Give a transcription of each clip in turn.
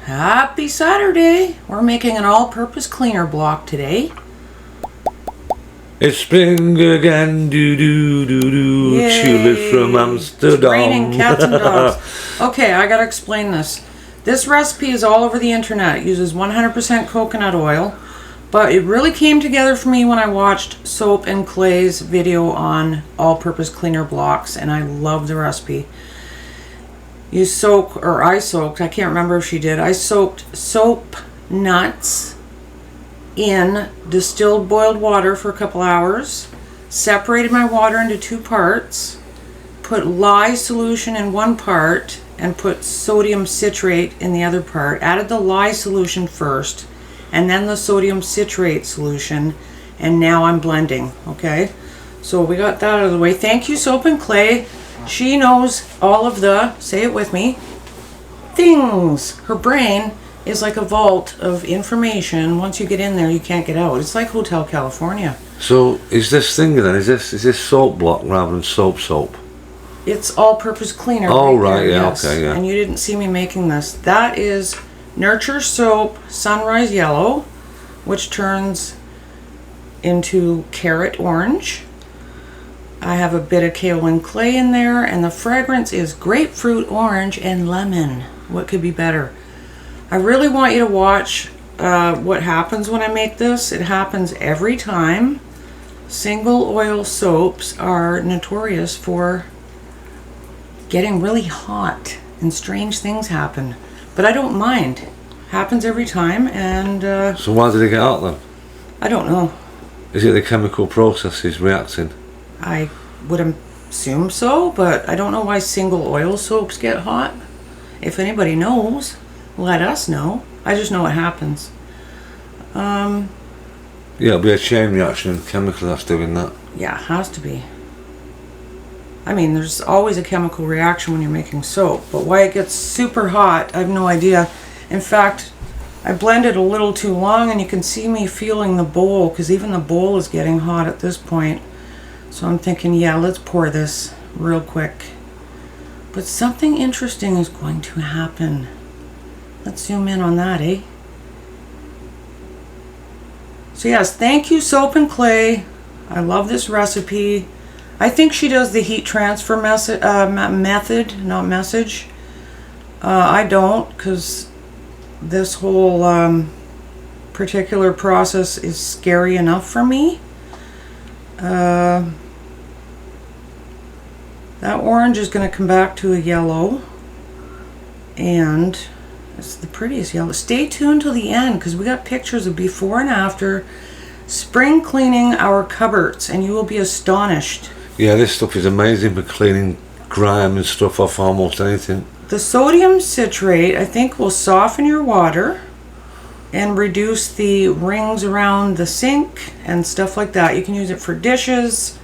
Happy Saturday! We're making an all-purpose cleaner block today. It's spring again, do. Tulips from Amsterdam. It's raining cats and dogs. Okay, I gotta explain this. This recipe is all over the internet. It uses 100% coconut oil, but it really came together for me when I watched Soap and Clay's video on all-purpose cleaner blocks, and I love the recipe. I soaked, I can't remember if she did, I soaked soap nuts in distilled boiled water for a couple hours, separated my water into 2 parts, put lye solution in 1 part, and put sodium citrate in the other part. Added the lye solution first, and then the sodium citrate solution, and now I'm blending, okay? So we got that out of the way. Thank you, Soap and Clay. She knows all of the, say it with me, things. Her brain is like a vault of information. Once you get in there, you can't get out. It's like Hotel California. So is this thing then? Is this soap block rather than soap? It's all-purpose cleaner. Oh right, there, yeah, yes. okay, yeah. And you didn't see me making this. That is Nurture Soap Sunrise Yellow, which turns into carrot orange. I have a bit of kaolin clay in there, and the fragrance is grapefruit orange and lemon. What could be better? I really want you to watch what happens when I make this. It happens every time. Single oil soaps are notorious for getting really hot and strange things happen, but I don't mind. Happens every time. And so why did it get out then? I don't know. Is it the chemical processes reacting? I would assume so, but I don't know why single oil soaps get hot. If anybody knows, let us know. I just know it happens. Yeah, it'll be a chain reaction, chemical that's doing that. Yeah, it has to be. I mean, there's always a chemical reaction when you're making soap, but why it gets super hot, I have no idea. In fact, I blended a little too long, and you can see me feeling the bowl, because even the bowl is getting hot at this point. So I'm thinking, yeah, let's pour this real quick. But something interesting is going to happen. Let's zoom in on that, eh? So yes, thank you, Soap and Clay. I love this recipe. I think she does the heat transfer method, not message. I don't, because this whole particular process is scary enough for me. That orange is going to come back to a yellow, and it's the prettiest yellow. Stay tuned till the end, because we got pictures of before and after spring cleaning our cupboards, and you will be astonished. Yeah, this stuff is amazing for cleaning grime and stuff off almost anything. The sodium citrate, I think, will soften your water and reduce the rings around the sink and stuff like that. You can use it for dishes,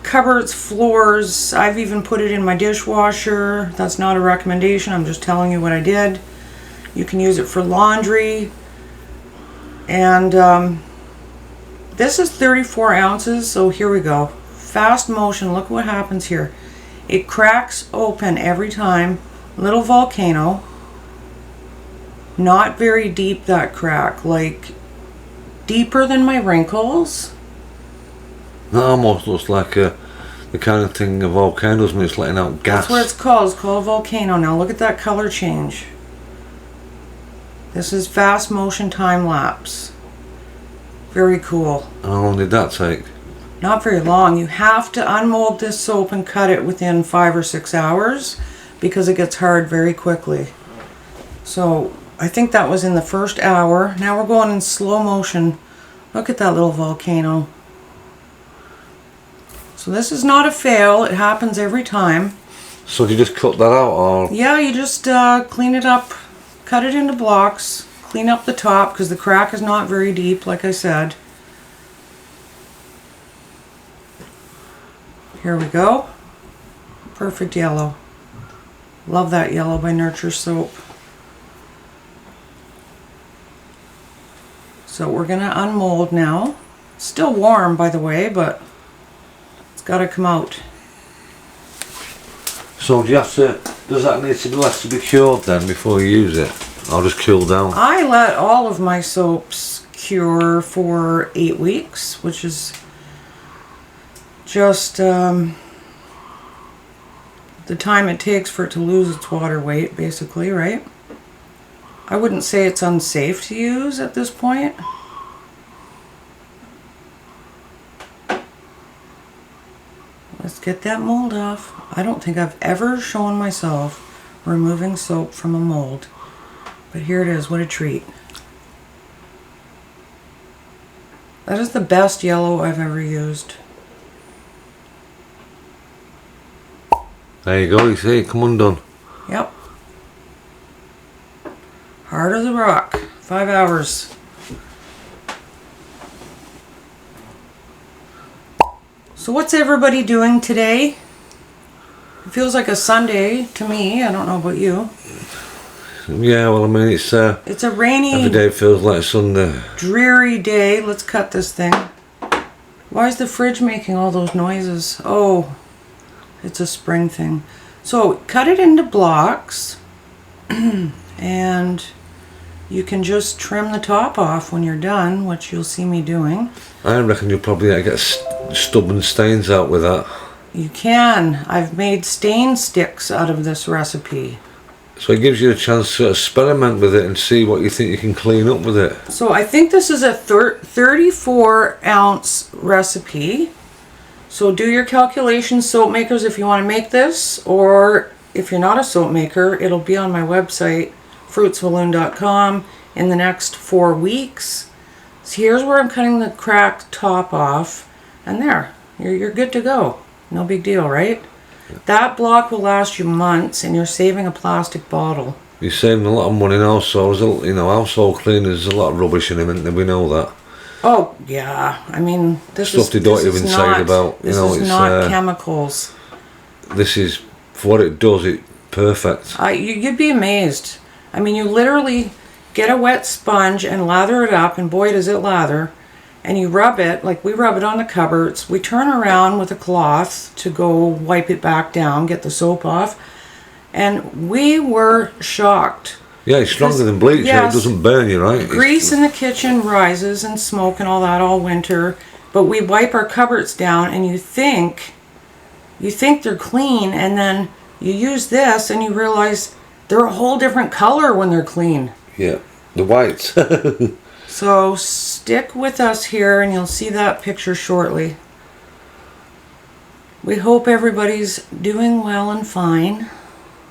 cupboards, floors. I've even put it in my dishwasher. That's not a recommendation, I'm just telling you what I did. You can use it for laundry. And this is 34 ounces, so here we go. Fast motion, look what happens here. It cracks open every time. Little volcano. Not very deep, that crack, like deeper than my wrinkles. That almost looks like the kind of thing a volcano does when it's letting out gas. That's what it's called. It's called a volcano. Now look at that color change. This is fast motion time lapse. Very cool. How long did that take? Not very long. You have to unmold this soap and cut it within 5 or 6 hours, because it gets hard very quickly. So I think that was in the first hour. Now we're going in slow motion. Look at that little volcano. So this is not a fail. It happens every time. So did you just cut that out, or? Yeah, you just clean it up, cut it into blocks, clean up the top, because the crack is not very deep, like I said. Here we go. Perfect yellow. Love that yellow by Nurture Soap. So we're going to unmold now. Still warm, by the way, but it's got to come out. So do you have to, does that need to be left to be cured then before you use it? I'll just cool down. I let all of my soaps cure for 8 weeks, which is just the time it takes for it to lose its water weight, basically, right? I wouldn't say it's unsafe to use at this point. Let's get that mold off. I don't think I've ever shown myself removing soap from a mold, but here it is. What a treat. That is the best yellow I've ever used. There you go, you see it come undone. Yep. Hard as a rock. 5 hours. So what's everybody doing today? It feels like a Sunday to me. I don't know about you. Yeah, well, I mean, it's a rainy, every day feels like Sunday. Dreary day. Let's cut this thing. Why is the fridge making all those noises? Oh, it's a spring thing. So cut it into blocks and you can just trim the top off when you're done, which you'll see me doing. I reckon you'll probably get stubborn stains out with that. You can. I've made stain sticks out of this recipe. So it gives you a chance to experiment with it and see what you think you can clean up with it. So I think this is a 34 ounce recipe. So do your calculations, soap makers, if you want to make this, or if you're not a soap maker, it'll be on my website, fruitsofaloon.com, in the next 4 weeks. So here's where I'm cutting the cracked top off, and there, you're good to go. No big deal, right? Yeah. That block will last you months, and you're saving a plastic bottle. You're saving a lot of money now, so you know, household cleaners, there's a lot of rubbish in them, and we know that. Oh yeah, I mean, this stuff they don't even say about. This is not chemicals. This is, for what it does, it's perfect. You'd be amazed. I mean, you literally get a wet sponge and lather it up, and boy does it lather. And you rub it, like we rub it on the cupboards. We turn around with a cloth to go wipe it back down, get the soap off. And we were shocked. Yeah, it's stronger than bleach, yes, it doesn't burn you, right? Grease in the kitchen rises and smoke and all that all winter. But we wipe our cupboards down and you think they're clean, and then you use this and you realize they're a whole different color when they're clean. Yeah, the white. So stick with us here and you'll see that picture shortly. We hope everybody's doing well and fine.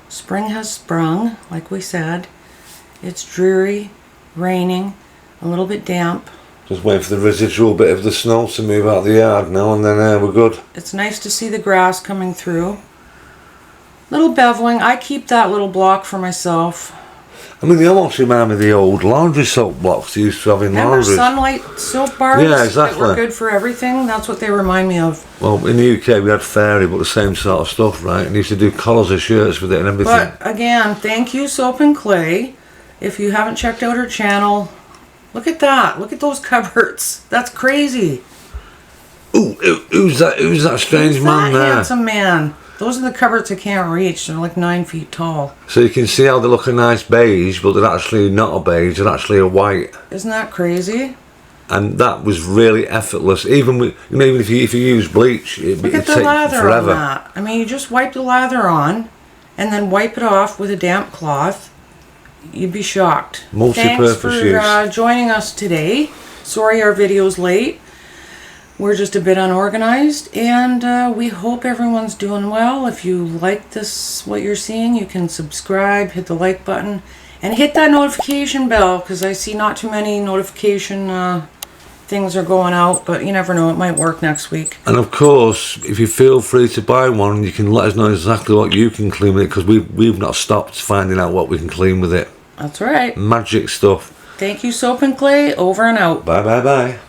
Spring has sprung, like we said. It's dreary, raining, a little bit damp. Just waiting for the residual bit of the snow to move out of the yard now, and then we're good. It's nice to see the grass coming through. Little beveling. I keep that little block for myself. I mean, they almost remind me of the old laundry soap blocks they used to have in laundries. Sunlight soap bars? Yeah, exactly. That were good for everything? That's what they remind me of. Well, in the UK we had Fairy, but the same sort of stuff, right? And they used to do collars of shirts with it and everything. But again, thank you, Soap and Clay. If you haven't checked out her channel, look at that. Look at those cupboards. That's crazy. Ooh, who's that strange man there? Handsome man. Those are the cupboards I can't reach. They're like 9 feet tall. So you can see how they look a nice beige, but they're actually not a beige, they're actually a white. Isn't that crazy? And that was really effortless. Even with, you know, even if you use bleach, it'd take forever. On that. I mean, you just wipe the lather on, and then wipe it off with a damp cloth. You'd be shocked. Multi-purpose use. Thanks for joining us today. Sorry our video's late. We're just a bit unorganized, and we hope everyone's doing well. If you like this, what you're seeing, you can subscribe, hit the like button, and hit that notification bell, because I see not too many notification things are going out, but you never know, it might work next week. And of course, if you feel free to buy one, you can let us know exactly what you can clean with it, because we've not stopped finding out what we can clean with it. That's right. Magic stuff. Thank you, Soap and Clay. Over and out. Bye, bye, bye.